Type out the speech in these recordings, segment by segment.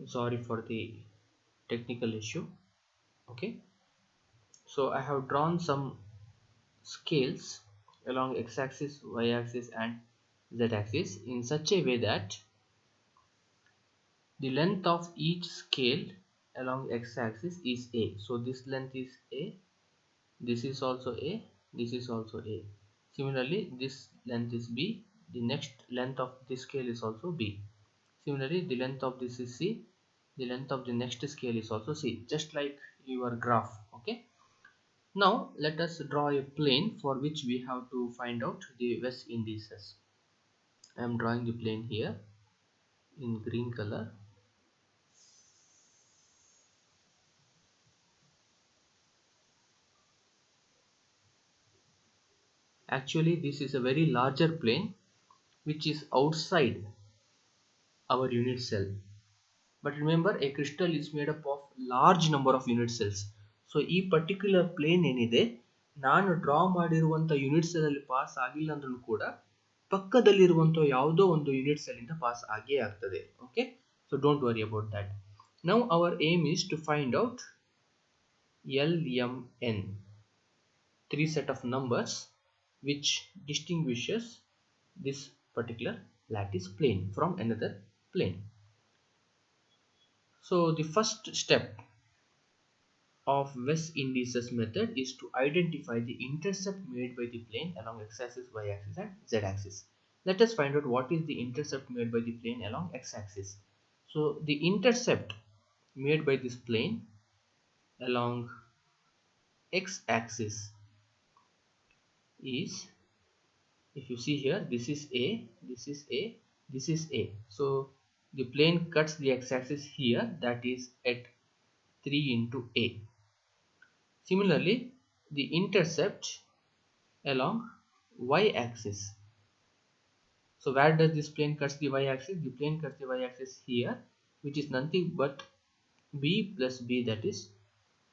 Sorry for the technical issue. Okay, so I have drawn some scales along x-axis, y-axis and z-axis in such a way that the length of each scale along x-axis is a. So this length is a, this is also a, this is also a. Similarly, this length is b, the next length of this scale is also b. Similarly, the length of this is c, the length of the next scale is also c, just like your graph. Okay, now let us draw a plane for which we have to find out the West indices. I am drawing the plane here in green color. Actually, this is a very larger plane which is outside our unit cell. But remember, a crystal is made up of large number of unit cells. So ಈ particular plane ಏನಿದೆ, ನಾನು draw ಮಾಡಿರುವಂಥ unit cell ಅಲ್ಲಿ pass ಆಗಿಲ್ಲ ಅಂದ್ರೂ ಕೂಡ ಪಕ್ಕದಲ್ಲಿರುವಂಥ ಯಾವುದೋ ಒಂದು ಯೂನಿಟ್ ಸೆಲ್ ಇಂದ ಪಾಸ್ ಆಗೇ ಆಗ್ತದೆ. Okay, so don't worry about that. Now our aim is to find out LMN, three set of numbers which distinguishes this particular lattice plane from another plane. So the first step of West indices method is to identify the intercept made by the plane along x-axis, y-axis and z-axis. Let us find out what is the intercept made by the plane along x-axis. So the intercept made by this plane along x-axis is, if you see here, this is a, this is a, this is a. So the plane cuts the x-axis here, that is at 3 into a. Similarly, the intercept along y-axis. So where does this plane cuts the y-axis? The plane cuts the y-axis here, which is nothing but b plus b, that is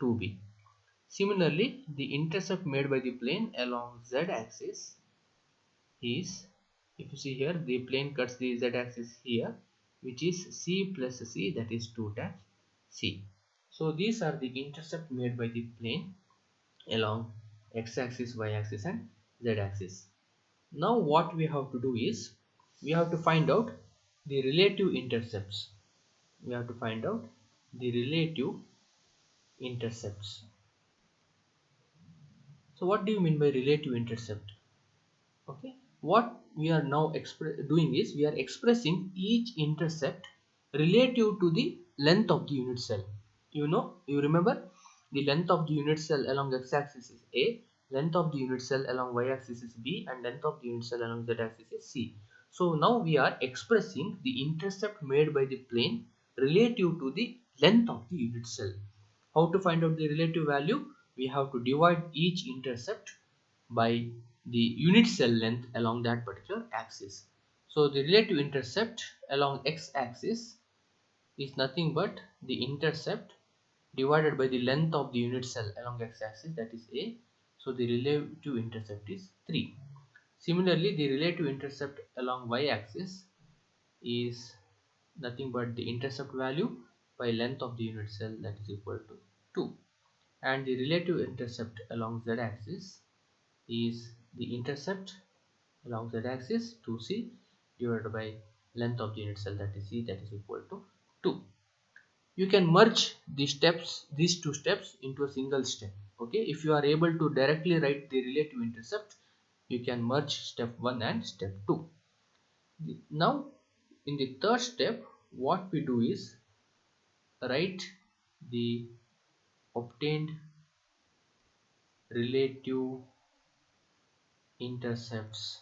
2b. Similarly, the intercept made by the plane along z-axis is, if you see here, the plane cuts the z-axis here, which is c plus c, that is 2 times c. So these are the intercept made by the plane along x-axis, y-axis and z-axis. Now what we have to do is, we have to find out the relative intercepts. We have to find out the relative intercepts. So what do you mean by relative intercept? Okay, what we are now doing is, we are expressing each intercept relative to the length of the unit cell. You remember, the length of the unit cell along x-axis is a, length of the unit cell along y-axis is b, and length of the unit cell along z-axis is c. So now we are expressing the intercept made by the plane relative to the length of the unit cell. How to find out the relative value? We have to divide each intercept by the unit cell length along that particular axis. So the relative intercept along x-axis is nothing but the intercept divided by the length of the unit cell along x-axis, that is a. So the relative intercept is 3. Similarly, the relative intercept along y-axis is nothing but the intercept value by length of the unit cell, that is equal to 2. And the relative intercept along z-axis is the intercept along z-axis 2c divided by length of the unit cell, that is c, that is equal to 2. You can merge these two steps into a single step. Okay, if you are able to directly write the relative intercept, you can merge step 1 and step 2. Now in the third step, what we do is write the obtained relative intercepts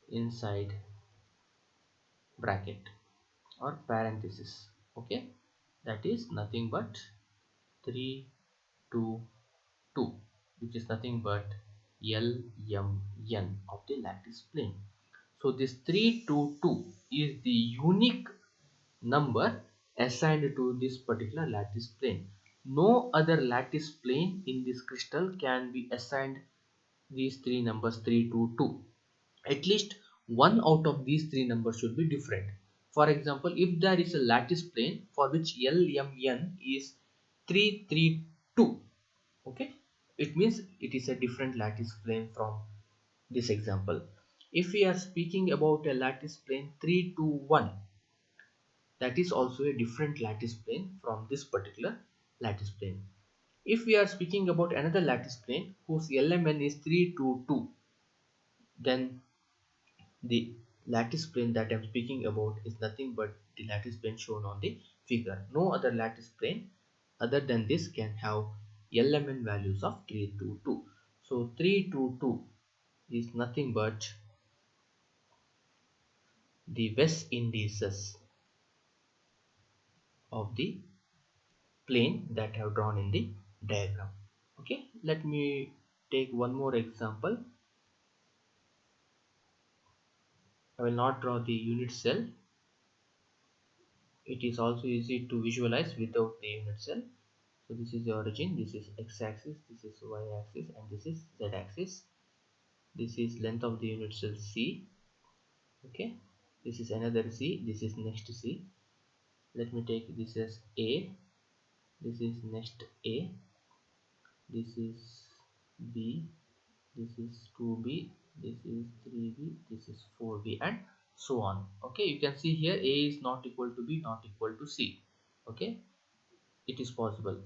inside bracket or parenthesis. Okay, that is nothing but 3, 2, 2, which is nothing but LMN of the lattice plane. So this 3, 2, 2 is the unique number assigned to this particular lattice plane. No other lattice plane in this crystal can be assigned these three numbers 3, 2, 2. At least one out of these three numbers should be different. For example, if there is a lattice plane for which LMN is 332, okay, it means it is a different lattice plane from this example. If we are speaking about a lattice plane 321, that is also a different lattice plane from this particular lattice plane. If we are speaking about another lattice plane whose LMN is 322, then the lattice plane that I am speaking about is nothing but the lattice plane shown on the figure. No other lattice plane other than this can have LMN values of 322. So 322 is nothing but the West indices of the plane that I have drawn in the diagram. Okay, let me take one more example. I will not draw the unit cell. It is also easy to visualize without the unit cell. So this is the origin, this is x-axis, this is y-axis, and this is z-axis. This is length of the unit cell C. Okay, this is another C, this is next C. Let me take this as A, this is next A, this is B, this is 2B, this is 3B, this is 4B, and so on. Okay, you can see here A is not equal to B, not equal to C. Okay, it is possible.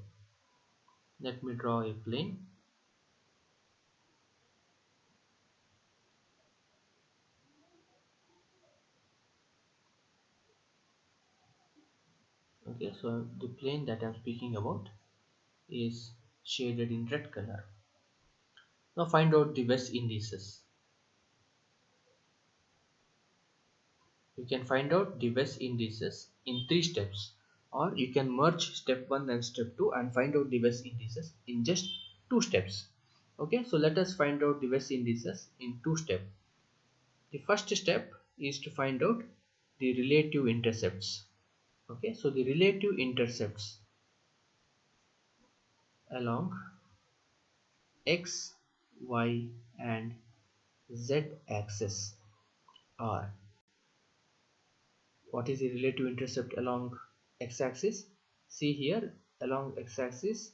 Let me draw a plane. Okay, so the plane that I'm speaking about is shaded in red color. Now find out the West indices. You can find out the West indices in 3 steps, or you can merge step 1 and step 2 and find out the West indices in just 2 steps. Okay, so let us find out the West indices in 2 steps. The first step is to find out the relative intercepts. Okay, so the relative intercepts along x, y, and z axis are. What is the relative intercept along x-axis? See here, along x-axis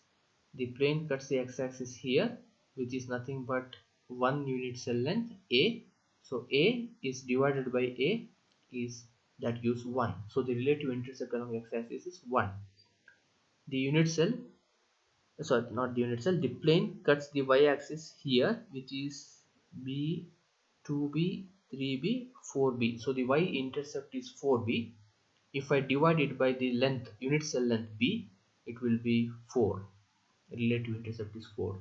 the plane cuts the x-axis here, which is nothing but 1 unit cell length A. So A is divided by A is that gives 1. So the relative intercept along x-axis is 1. The unit cell, sorry, not the unit cell, the plane cuts the y-axis here, which is B, 2B, 3B, 4B. So the y-intercept is 4B. If I divide it by the length, unit cell length B, it will be 4. Relative intercept is 4.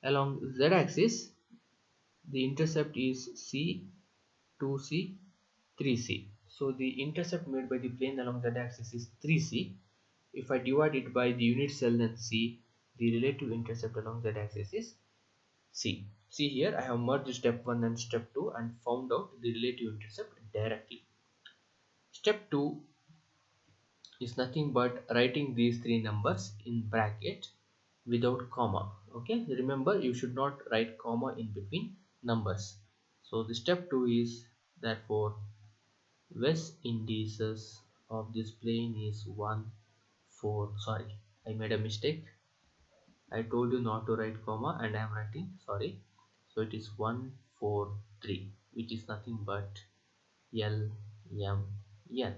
Along z-axis, the intercept is C, 2C, 3C. So the intercept made by the plane along z-axis is 3C. If I divide it by the unit cell length C, the relative intercept along z-axis is C. See here, I have merged step 1 and step 2 and found out the relative intercept directly. Step 2 is nothing but writing these 3 numbers in bracket without comma. Okay, remember you should not write comma in between numbers. So the step 2 is therefore West indices of this plane is 1, 4. Sorry, I made a mistake. I told you not to write comma and I am writing, sorry. So it is 1, 4, 3, which is nothing but L, M, N.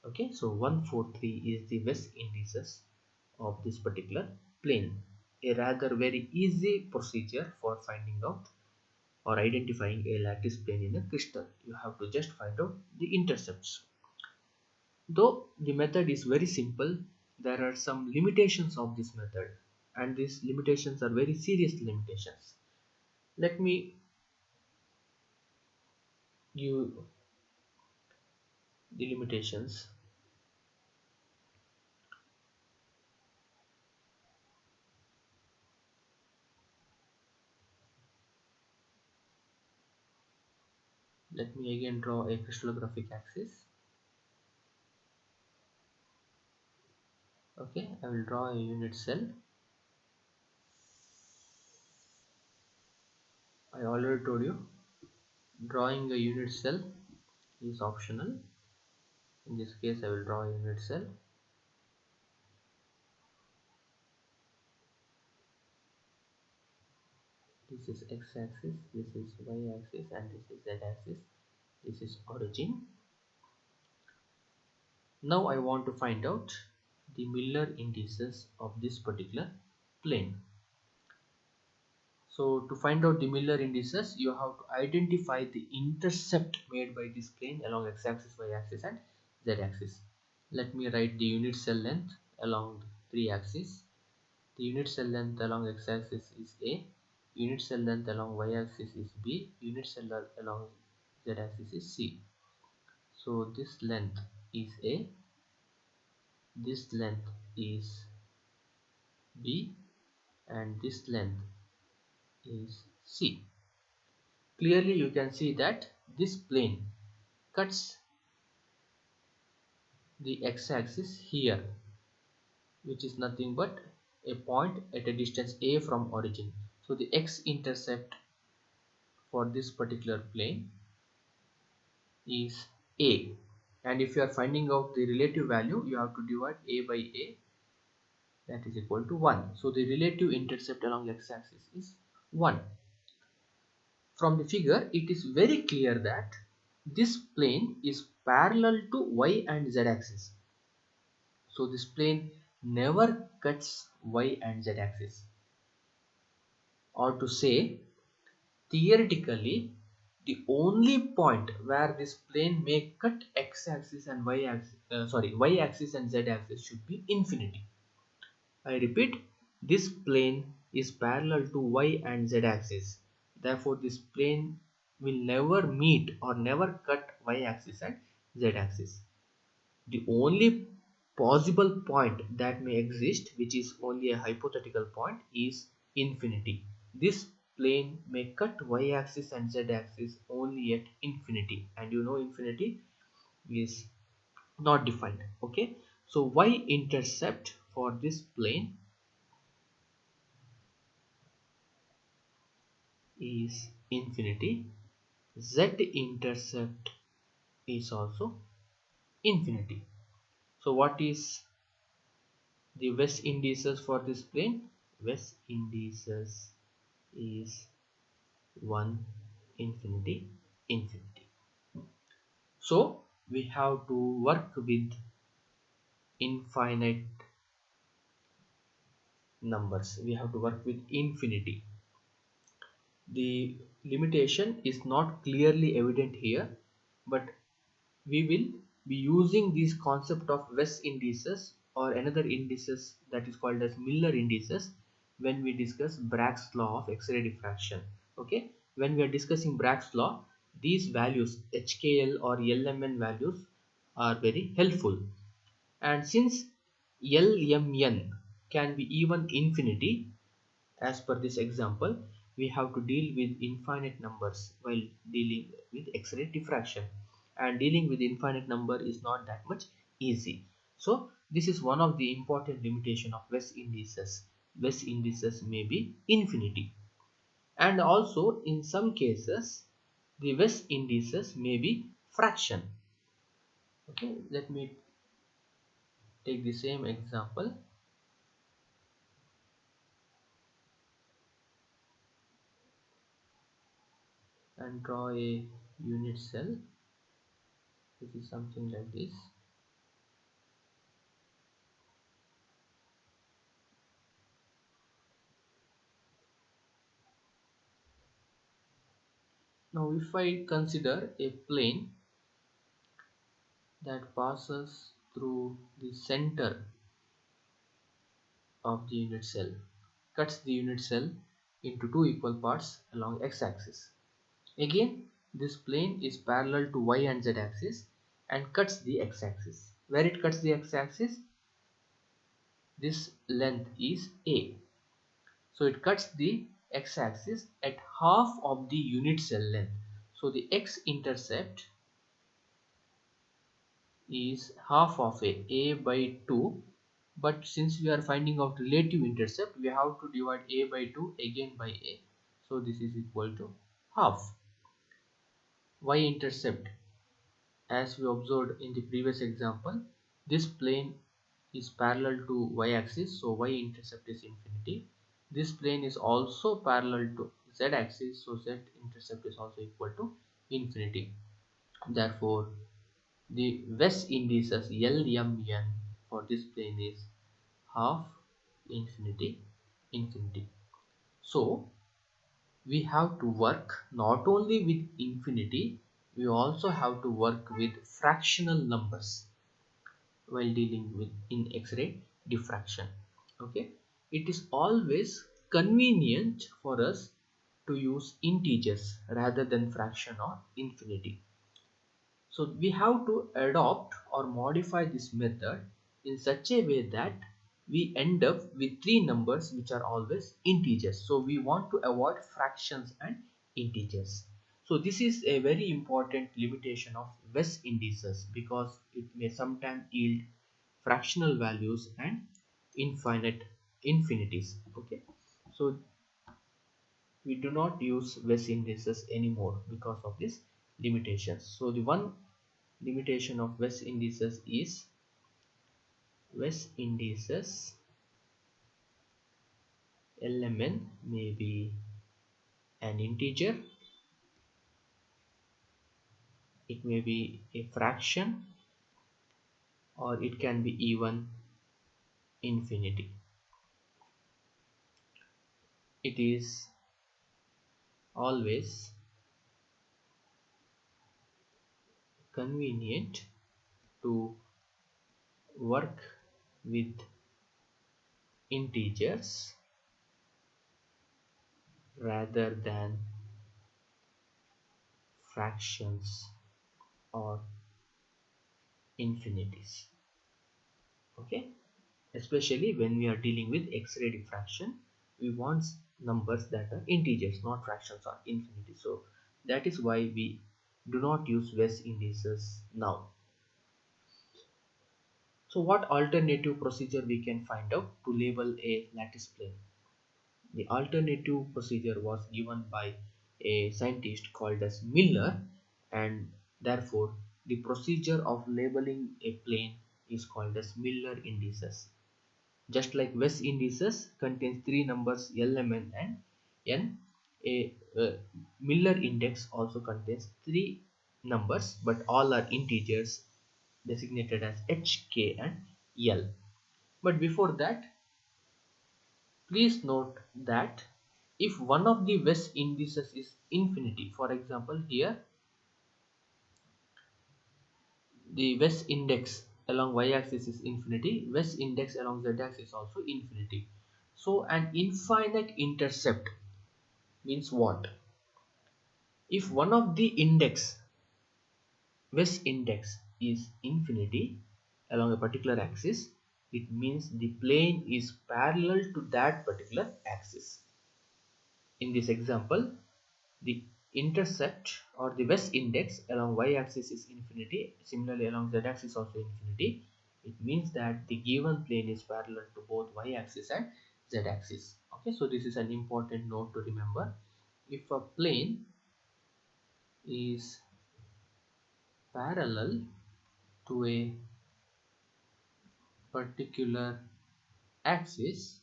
Okay, so 143 is the West indices of this particular plane. A rather very easy procedure for finding out or identifying a lattice plane in a crystal. You have to just find out the intercepts. Though the method is very simple, there are some limitations of this method, and these limitations are very serious limitations. Let me give the limitations. Let me again draw a crystallographic axis. Okay, I will draw a unit cell. I already told you drawing a unit cell is optional. In this case I will draw a unit cell. This is x-axis, this is y-axis, and this is z-axis. This is origin. Now I want to find out the Miller indices of this particular plane. So to find out the Miller indices, you have to identify the intercept made by this plane along x-axis, y-axis, and z-axis. Let me write the unit cell length along three axes. The unit cell length along x-axis is A, unit cell length along y-axis is B, unit cell length along z-axis is C. So this length is A, this length is B, and this length is C. Clearly you can see that this plane cuts the x-axis here, which is nothing but a point at a distance A from origin. So the x-intercept for this particular plane is A, and if you are finding out the relative value, you have to divide A by A, that is equal to 1. So the relative intercept along x-axis is 1. From the figure it is very clear that this plane is parallel to y and z axis. So this plane never cuts y and z axis, or to say theoretically the only point where this plane may cut x axis and y axis y axis and z axis should be infinity. I repeat, this plane is parallel to y and z axis. Therefore, this plane will never meet or never cut y axis and z axis. The only possible point that may exist, which is only a hypothetical point, is infinity. This plane may cut y axis and z axis only at infinity, and you know infinity is not defined. Okay, so y intercept for this plane is infinity, z intercept is also infinity. So what is the West indices for this plane? West indices is 1, infinity, infinity. So we have to work with infinite numbers. We have to work with infinity. The limitation is not clearly evident here, but we will be using this concept of West indices or another indices that is called as Miller indices when we discuss Bragg's law of X-ray diffraction. Okay, when we are discussing Bragg's law, these values HKL or LMN values are very helpful, and since LMN can be even infinity, as per this example, we have to deal with infinite numbers while dealing with X-ray diffraction, and dealing with infinite number is not that much easy. So this is one of the important limitation of West indices. West indices may be infinity, and also in some cases the West indices may be fraction. Okay, let me take the same example and draw a unit cell. This is something like this. Now if I consider a plane that passes through the center of the unit cell, cuts the unit cell into two equal parts along x-axis. Again, this plane is parallel to y and z axis and cuts the x-axis. Where it cuts the x-axis, this length is a. So it cuts the x-axis at half of the unit cell length. So the x-intercept is half of a by 2, but since we are finding out relative intercept, we have to divide a by 2 again by a. So this is equal to half. Y intercept as we observed in the previous example, this plane is parallel to y-axis, so y-intercept is infinity. This plane is also parallel to z-axis, so z-intercept is also equal to infinity. Therefore, the West indices LMN for this plane is half, infinity, infinity. So we have to work not only with infinity, we also have to work with fractional numbers while dealing with in X-ray diffraction. Okay, it is always convenient for us to use integers rather than fraction or infinity. So we have to adopt or modify this method in such a way that we end up with three numbers which are always integers. So we want to avoid fractions and integers. So this is a very important limitation of West indices because it may sometimes yield fractional values and infinite infinities. Okay, so we do not use West indices anymore because of this limitations. So the one limitation of West indices is West indices LMN may be an integer, it may be a fraction, or it can be even infinity. It is always convenient to work with integers rather than fractions or infinities. Okay, especially when we are dealing with X-ray diffraction, we want numbers that are integers, not fractions or infinity. So that is why we do not use West indices now. So what alternative procedure we can find out to label a lattice plane? The alternative procedure was given by a scientist called as Miller, and therefore the procedure of labeling a plane is called as Miller indices. Just like West indices contains three numbers LMN and N, a Miller index also contains three numbers, but all are integers designated as H, K and L. But before that, please note that if one of the West indices is infinity, for example here the West index along y-axis is infinity, West index along z-axis is also infinity. So an infinite intercept means what? If one of the index, West index, is infinity along a particular axis, it means the plane is parallel to that particular axis. In this example, the intercept or the West index along y-axis is infinity, similarly along z-axis also infinity. It means that the given plane is parallel to both y-axis and z-axis. Okay, so this is an important note to remember. If a plane is parallel to a particular axis,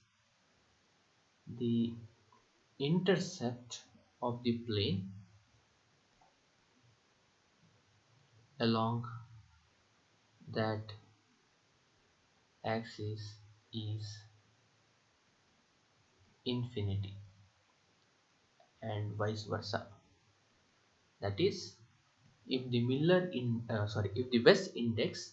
the intercept of the plane along that axis is infinity and vice versa. That is, if the if the West index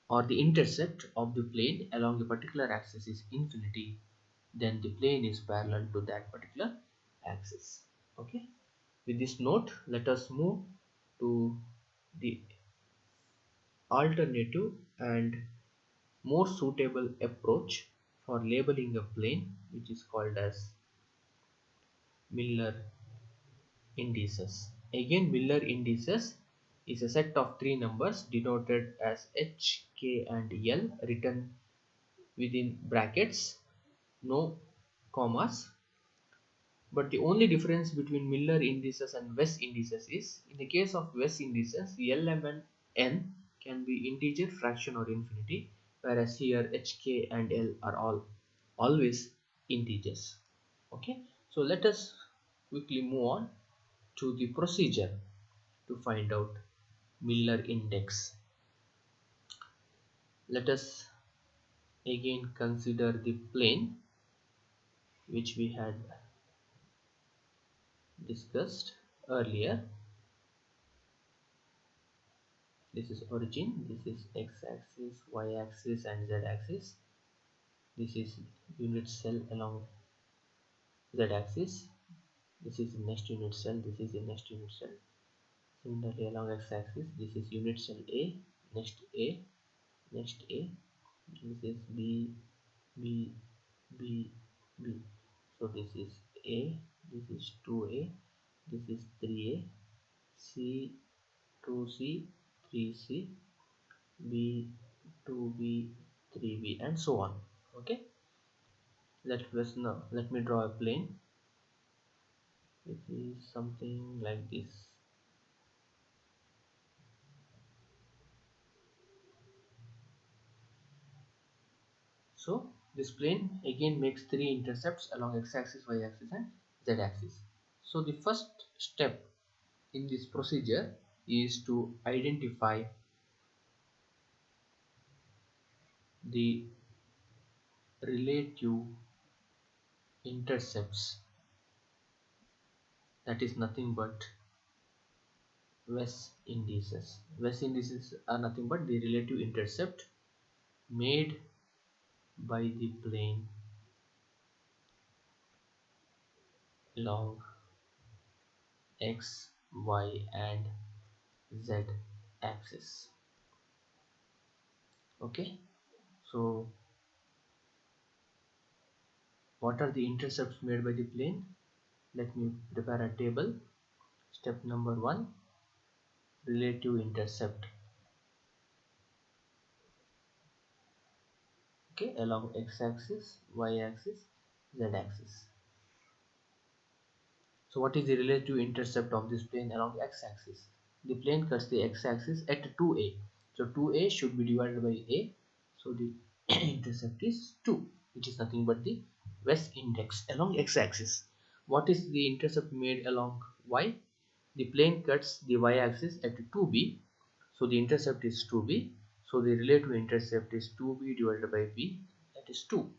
or the intercept of the plane along a particular axis is infinity, then the plane is parallel to that particular axis. Okay, with this note, let us move to the alternative and more suitable approach for labeling a plane, which is called as Miller indices. Again, Miller indices is a set of three numbers denoted as H, K and L, written within brackets, no commas. But the only difference between Miller indices and West indices is, in the case of West indices, L, M and N can be integer, fraction or infinity, whereas here H, K and L are all always integers. Okay, so let us quickly move on to the procedure to find out Miller index. Let us again consider the plane which we had discussed earlier. This is origin, this is x-axis, y-axis and z-axis. This is unit cell along z-axis. This is the next unit cell, this is the next unit cell. Similarly along x-axis, this is unit cell A, next A, next A. This is B, B, B, B. So this is A, this is 2A, this is 3A, C, 2C, 3C, B, 2B, 3B and so on. Okay, let me draw a plane. It is something like this. So this plane again makes three intercepts along x-axis, y-axis and z-axis. So the first step in this procedure is to identify the relative intercepts, that is nothing but West indices. West indices are nothing but the relative intercept made by the plane along x, y and z axis. Okay, so what are the intercepts made by the plane? Let me prepare a table. Step number 1, relative intercept. Okay, along x-axis, y-axis, z-axis. So what is the relative intercept of this plane along x-axis? The plane cuts the x-axis at 2a. So 2a should be divided by a. So the intercept is 2, which is nothing but the West index along x-axis. What is the intercept made along y? The plane cuts the y-axis at 2b. So the intercept is 2b. So the relative intercept is 2b divided by b, that is 2.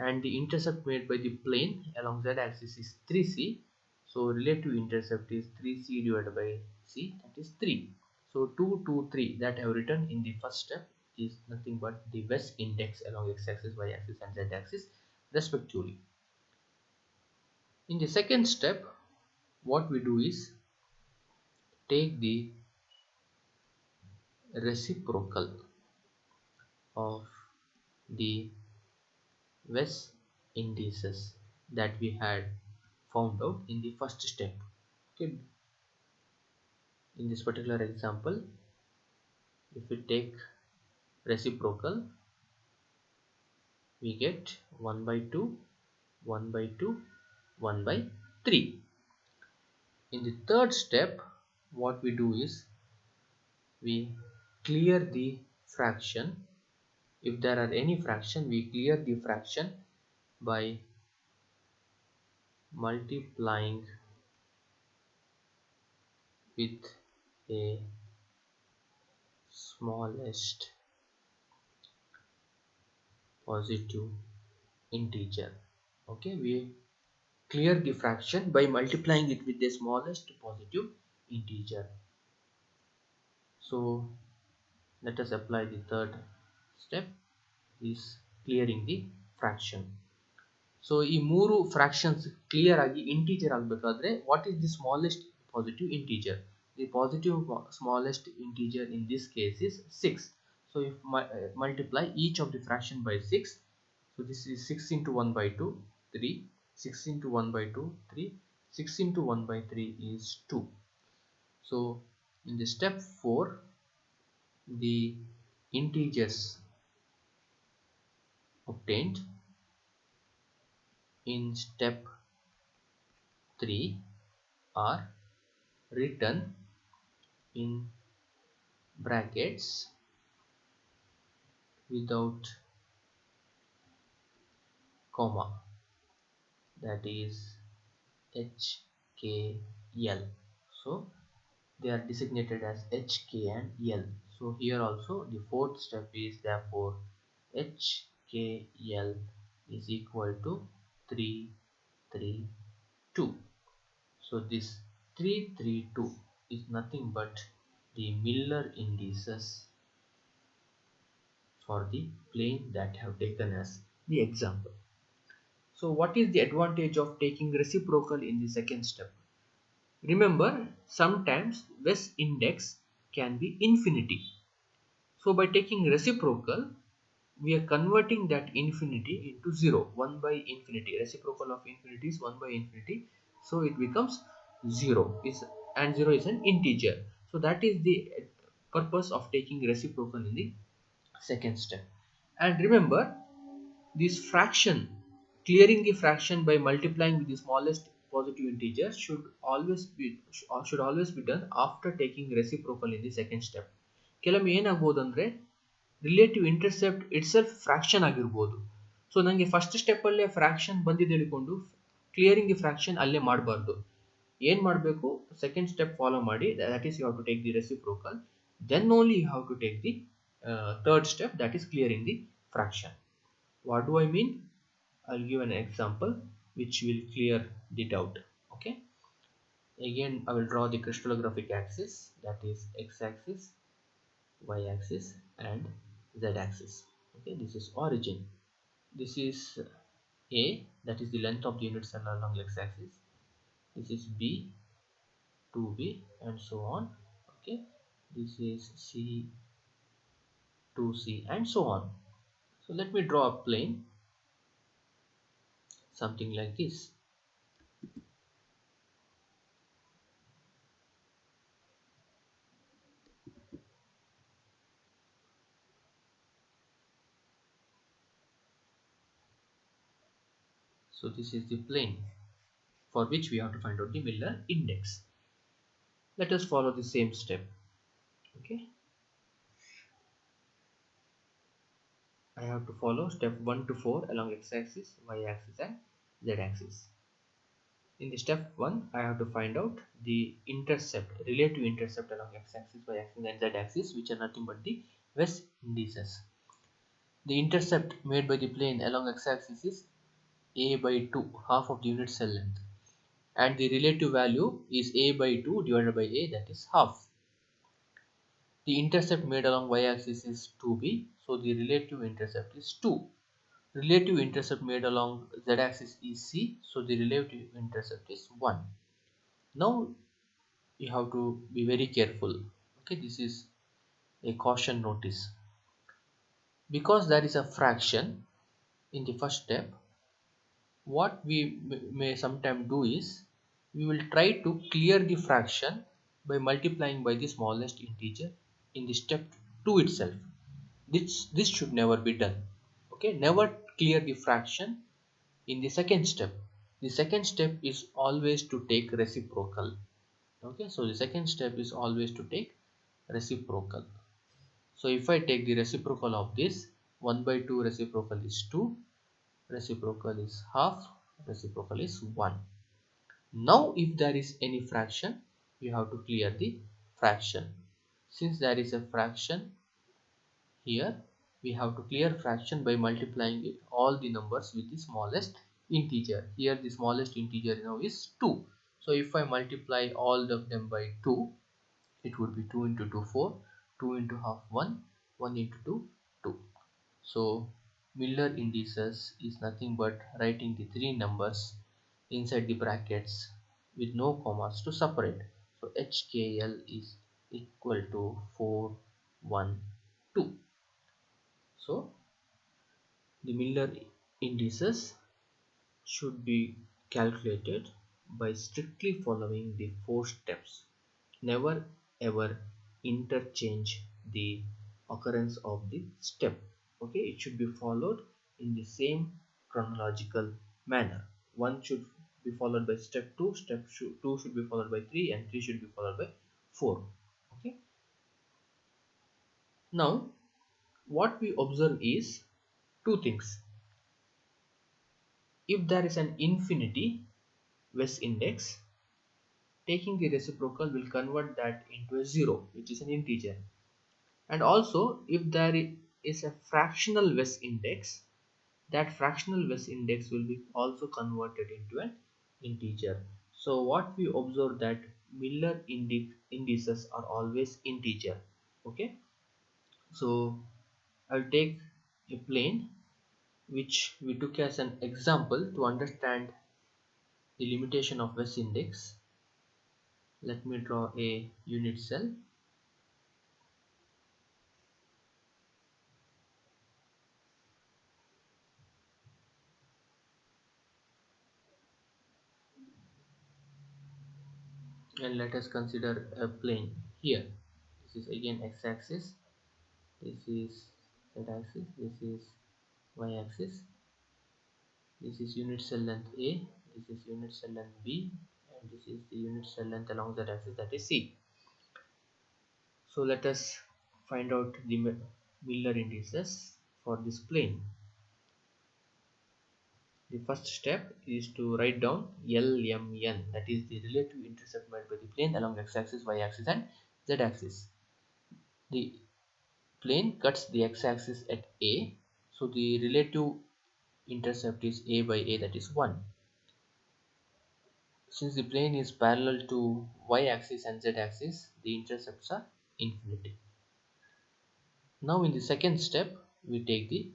And the intercept made by the plane along z-axis is 3c. So relative intercept is 3c divided by c, that is 3. So 2, 2, 3 that I have written in the first step is nothing but the West index along x-axis, y-axis and z-axis respectively. In the second step, what we do is take the reciprocal of the West indices that we had found out in the first step. Okay, in this particular example, if we take reciprocal, we get 1 by 2, 1 by 2, 1 by 3. In the third step, what we do is we clear the fraction. If there are any fraction, we clear the fraction by multiplying with a smallest positive integer. Okay, we clear the fraction by multiplying it with the smallest positive integer. So let us apply the third step, is clearing the fraction. So ಈ ಮೂರು fractions clear ಆಗಿ integer ಆಗಬೇಕಾದ್ರೆ what is the smallest positive integer? The positive smallest integer in this case is 6. So if multiply each of the fraction by 6, so this is 6 into 1 by 2, 3, 6 into 1 by 2, 3, 6 into 1 by 3 is 2. So in the step 4, the integers obtained in step 3 are written in brackets without comma, that is HKL. So they are designated as HK and L. So here also the fourth step is therefore HKL is equal to 332. So this 332 is nothing but the Miller indices for the plane that have taken as the example. So what is the advantage of taking reciprocal in the second step? Remember, sometimes West index can be infinity. So by taking reciprocal, we are converting that infinity into 0, 1 by infinity. Reciprocal of infinity is 1 by infinity. So it becomes 0 and 0 is an integer. So that is the purpose of taking reciprocal in the second step. And remember, this fraction, clearing the fraction by multiplying with the smallest positive integer should always be done after taking reciprocal in the second step. ಕೆಲವೊಮ್ಮೆ ಏನಾಗಬಹುದು ಅಂದ್ರೆ relative intercept itself fraction ಆಗಿರ್ಬೋದು. So ನನಗೆ first step ಅಲ್ಲೇ fraction ಬಂದಿದ್ದು ಹೇಳಿಕೊಂಡು clearing the fraction ಅಲ್ಲೇ ಮಾಡಬಾರ್ದು. ಏನು ಮಾಡಬೇಕು, ಸೆಕೆಂಡ್ ಸ್ಟೆಪ್ ಫಾಲೋ ಮಾಡಿ, that is you have to take the reciprocal, then only you have to take the third step, that is clearing the fraction. What do I mean? I'll give an example which will clear the doubt. Okay, again I will draw the crystallographic axis, that is x-axis, y-axis and z-axis. Okay, this is origin, this is A, that is the length of the unit cell along x-axis, this is B, 2B and so on. Okay, this is C, 2C and so on. So let me draw a plane, something like this. So this is the plane for which we have to find out the Miller index. Let us follow the same step. Okay, I have to follow step 1 to 4 along x-axis, y-axis and z-axis. In the step 1, I have to find out the intercept, relative intercept along x-axis, y-axis and z-axis, which are nothing but the West indices. The intercept made by the plane along x-axis is a by 2, half of the unit cell length, and the relative value is a by 2 divided by a, that is half. The intercept made along y-axis is 2b, so the relative intercept is 2. Relative intercept made along z-axis is c, so the relative intercept is 1. Now you have to be very careful. Okay, this is a caution notice. Because there is a fraction in the first step, what we may sometimes do is we will try to clear the fraction by multiplying by the smallest integer in the step 2 itself. This should never be done. Okay, never clear the fraction in the second step. The second step is always to take reciprocal. Okay, so the second step is always to take reciprocal. So if I take the reciprocal of this, 1 by 2 reciprocal is 2, reciprocal is half, reciprocal is 1. Now if there is any fraction, you have to clear the fraction. Since there is a fraction here, we have to clear fraction by multiplying all the numbers with the smallest integer. Here the smallest integer now is 2. So if I multiply all of them by 2, it would be 2 into 2 4, 2 into half 1, 1 into 2 2. So Miller indices is nothing but writing the three numbers inside the brackets with no commas to separate. So HKL is equal to 4 1 2. So the Miller indices should be calculated by strictly following the 4 steps. Never ever interchange the occurrence of the step. Okay, it should be followed in the same chronological manner. One should be followed by step 2, 2 should be followed by 3, and 3 should be followed by 4. Okay, now what we observe is two things. If there is an infinity West index, taking the reciprocal will convert that into a 0, which is an integer. And also, if there is a fractional West index, that fractional West index will be also converted into an integer. So what we observe that Miller indices are always integer. Okay, so I'll take a plane which we took as an example to understand the limitation of West index. Let me draw a unit cell. And let us consider a plane here. This is again x-axis, this is z-axis, this is y-axis, this is unit cell length A, this is unit cell length B, and this is the unit cell length along z-axis, that is C. So let us find out the Miller indices for this plane. The first step is to write down LMN, that is the relative intercept made by the plane along x-axis, y-axis, and z-axis. The plane cuts the x-axis at A, so the relative intercept is A by A, that is 1. Since the plane is parallel to y-axis and z-axis, the intercepts are infinity. Now in the second step, we take the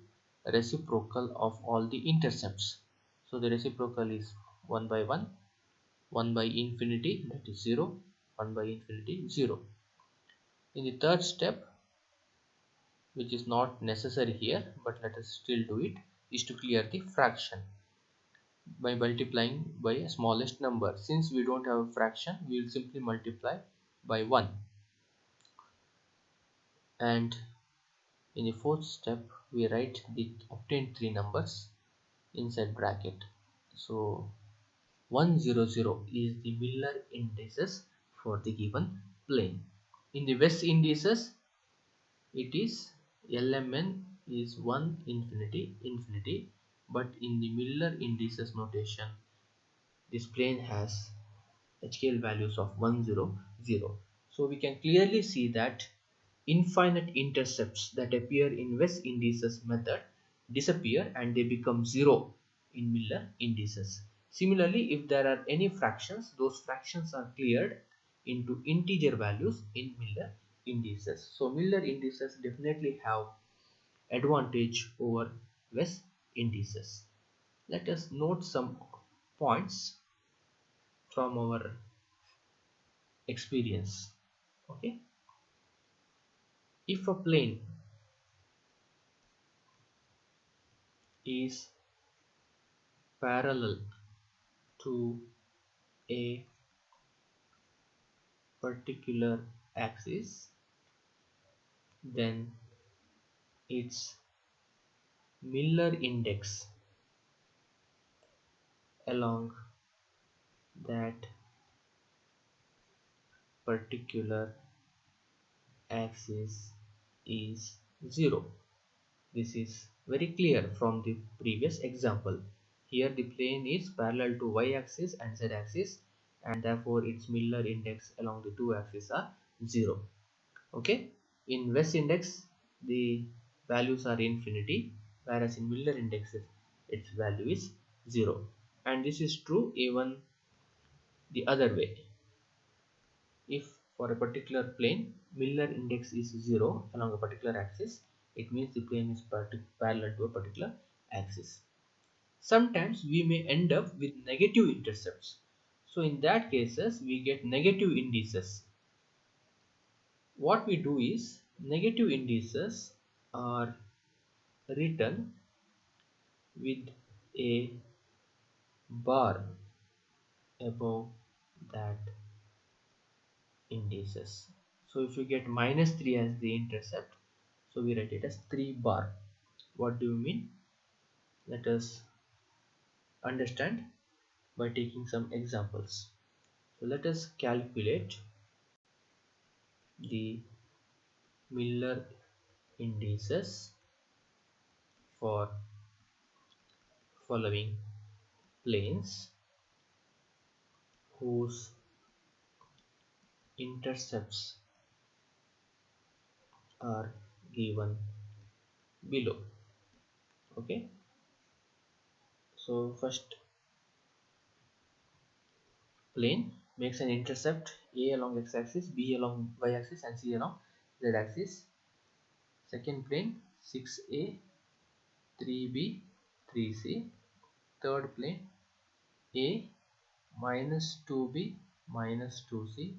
reciprocal of all the intercepts. So the reciprocal is 1 by 1, 1 by infinity, that is 0, 1 by infinity, 0. In the third step, which is not necessary here, but let us still do it, is to clear the fraction by multiplying by a smallest number. Since we don't have a fraction, we will simply multiply by 1. And in the fourth step, we write the obtained three numbers inside bracket. So 100 is the Miller indices for the given plane. In the West indices, it is LMN is 1 infinity infinity, but in the Miller indices notation, this plane has HKL values of 100. So we can clearly see that infinite intercepts that appear in West indices method disappear and they become 0 in Miller indices. Similarly, if there are any fractions, those fractions are cleared into integer values in Miller indices. So Miller indices definitely have advantage over West indices. Let us note some points from our experience. Okay, if a plane is parallel to a particular axis, then its Miller index along that particular axis is 0. This is very clear from the previous example. Here the plane is parallel to y-axis and z-axis, and therefore its Miller index along the two axes are 0. Okay, in West index the values are infinity, whereas in Miller index its value is 0. And this is true even the other way. If for a particular plane Miller index is 0 along a particular axis, it means the plane is parallel to a particular axis. Sometimes we may end up with negative intercepts. So in that cases we get negative indices. What we do is negative indices are written with a bar above that indices. So if you get minus 3 as the intercept, so we write it as 3 bar. What do you mean? Let us understand. by taking some examples. So let us calculate the Miller indices for following planes whose intercepts are given below. Okay, so first plane makes an intercept A along x-axis, B along y-axis, and C along z-axis. Second plane 6A, 3B, 3C. Third plane A minus 2B minus 2C.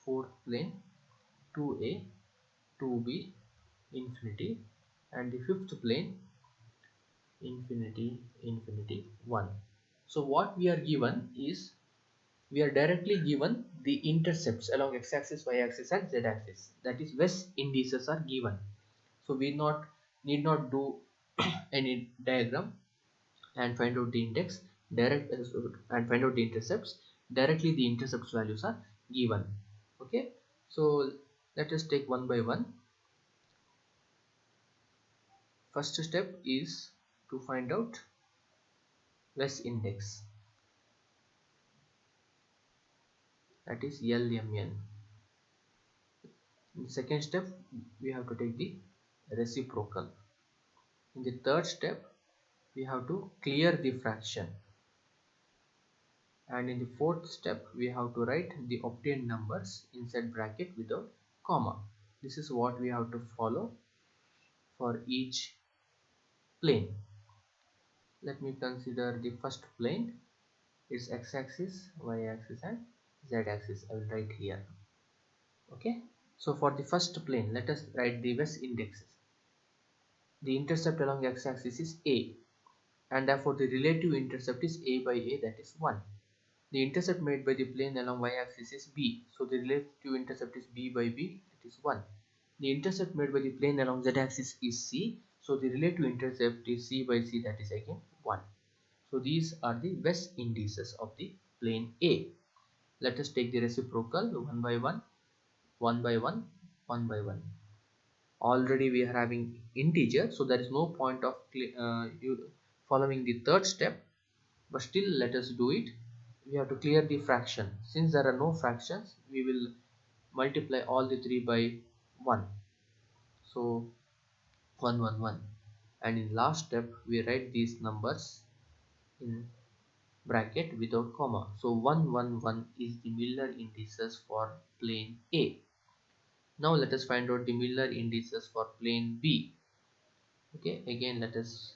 Fourth plane 2A, 2B, infinity, and the fifth plane infinity, infinity, 1. So what we are given is, we are directly given the intercepts along x-axis, y-axis, and z-axis. That is, West indices are given. So we need not do any diagram and find out the index and find out the intercepts. Directly the intercepts values are given. Okay, so let us take one by one. First step is to find out West index, that is LMN. In the second step, we have to take the reciprocal. In the third step, we have to clear the fraction, and in the fourth step we have to write the obtained numbers inside bracket without comma. This is what we have to follow for each plane. Let me consider the first plane. It's x-axis, y-axis, and z-axis. I will write here. Okay, so for the first plane, let us write the West indexes. The intercept along x-axis is A, and therefore the relative intercept is A by A, that is 1. The intercept made by the plane along y-axis is B, so the relative intercept is B by B, that is 1. The intercept made by the plane along z-axis is C, so the relative intercept is C by C, that is again 1. So these are the West indices of the plane A. Let us take the reciprocal one by one, one by one, one by one. Already we are having integer, so there is no point of following the third step, but still let us do it. We have to clear the fraction. Since there are no fractions, we will multiply all the three by 1. So 1 1 1, and in last step we write these numbers in bracket without comma. So 1 1 1 is the Miller indices for plane A. Now let us find out the Miller indices for plane B. Okay, again let us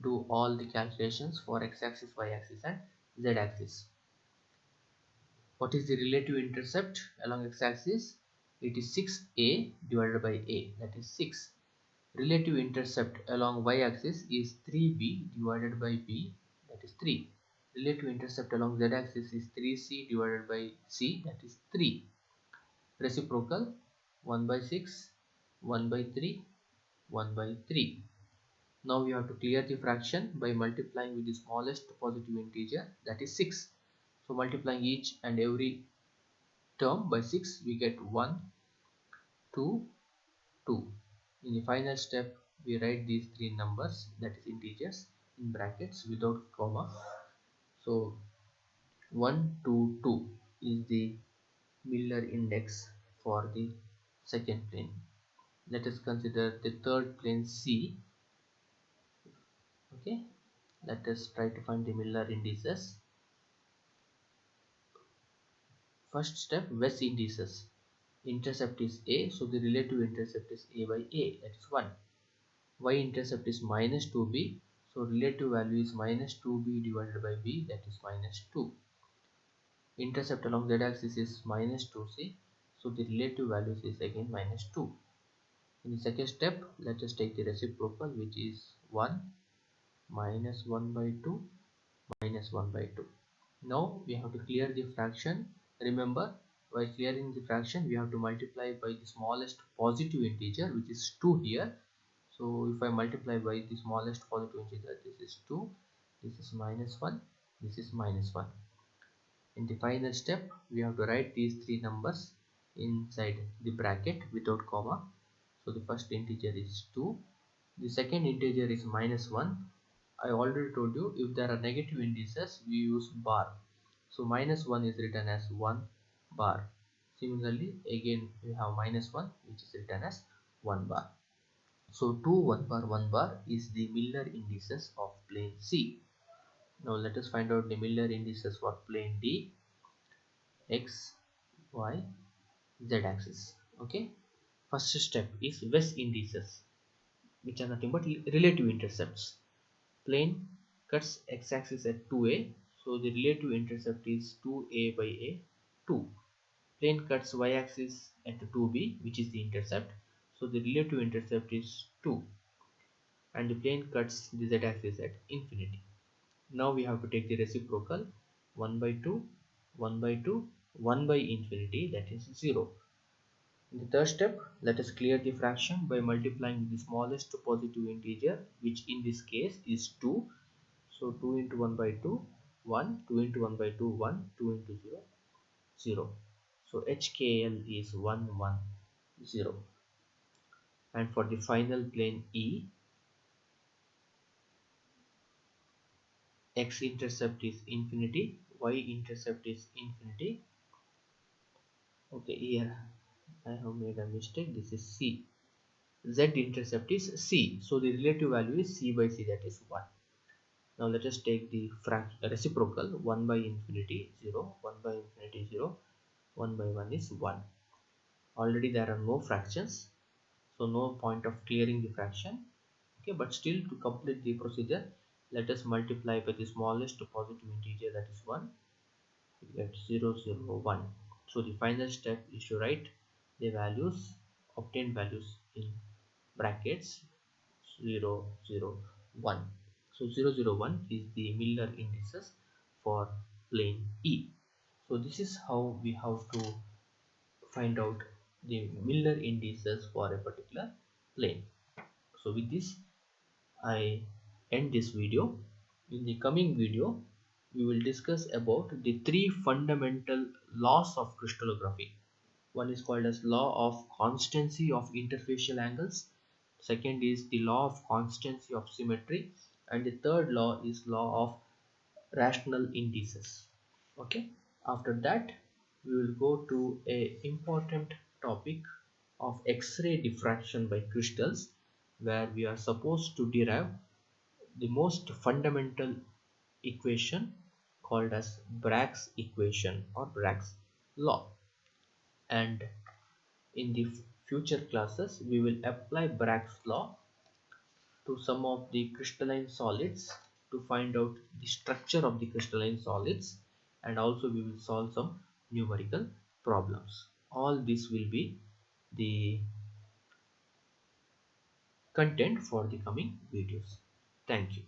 do all the calculations for x-axis, y-axis, and z-axis. What is the relative intercept along x-axis? It is 6A divided by A, that is 6. Relative intercept along y-axis is 3B divided by B, that is 3. Relative intercept along z-axis is 3C divided by C, that is 3. Reciprocal 1 by 6, 1 by 3, 1 by 3. Now we have to clear the fraction by multiplying with the smallest positive integer, that is 6. So multiplying each and every term by 6, we get 1, 2, 2. In the final step, we write these three numbers, that is integers, in brackets without comma. So 1 2 2 is the Miller index for the second plane. Let us consider the third plane C. Okay, let us try to find the Miller indices. First step, West indices. Intercept is A, so the relative intercept is A by A, that is 1. Y-intercept is minus 2B, so relative value is minus 2B divided by B, that is minus 2. Intercept along z-axis is minus 2C, so the relative value is again minus 2. In the second step, let us take the reciprocal, which is 1 minus 1 by 2 minus 1 by 2. Now we have to clear the fraction. Remember, while clearing the fraction, we have to multiply by the smallest positive integer, which is 2 here. So if I multiply by the smallest positive integer, this is 2. this is minus 1, this is minus 1. In the final step, we have to write these three numbers inside the bracket without comma. So the first integer is 2, the second integer is minus 1. I already told you, if there are negative indices we use bar. So minus 1 is written as 1 bar. Similarly, again we have minus 1 which is written as 1 bar. So 2 1 bar 1 bar is the Miller indices of plane C. Now let us find out the Miller indices for plane D, x, y, z axis. Okay. First step is West indices, which are nothing but relative intercepts. Plane cuts x-axis at 2a, so the relative intercept is 2a by a, 2. Plane cuts y-axis at 2b, which is the intercept, so the relative intercept is 2. And the plane cuts the z-axis at infinity. Now we have to take the reciprocal, 1 by 2, 1 by 2, 1 by infinity, that is 0. In the third step, let us clear the fraction by multiplying with the smallest positive integer, which in this case is 2. So 2 into 1 by 2, 1, 2 into 1 by 2, 1, 2 into 0, 0. So HKL is 1, 1, 0. And for the final plane E, x-intercept is infinity, y-intercept is infinity. Okay, here I have made a mistake, this is C. Z-intercept is C, so the relative value is C by C, that is 1. Now let us take the reciprocal, 1 by infinity 0, 1 by infinity 0, 1 by 1 is 1. Already there are no fractions, so no point of clearing the fraction. Okay, but still to complete the procedure, let us multiply by the smallest positive integer, that is 1. We get 0, 0, 1. So the final step is to write the values, obtained values in brackets 0, 0, 1. So 0, 0, 1 is the Miller indices for plane E. So this is how we have to find out the Miller indices for a particular plane. So with this I end this video. In the coming video we will discuss about the three fundamental laws of crystallography. One is called as law of constancy of interfacial angles, second is the law of constancy of symmetry, and the third law is law of rational indices. Okay, after that we will go to a important topic of X-ray diffraction by crystals, where we are supposed to derive the most fundamental equation called as Bragg's equation or Bragg's law. And in the future classes we will apply Bragg's law to some of the crystalline solids to find out the structure of the crystalline solids, and also we will solve some numerical problems. All this will be the content for the coming videos. Thank you.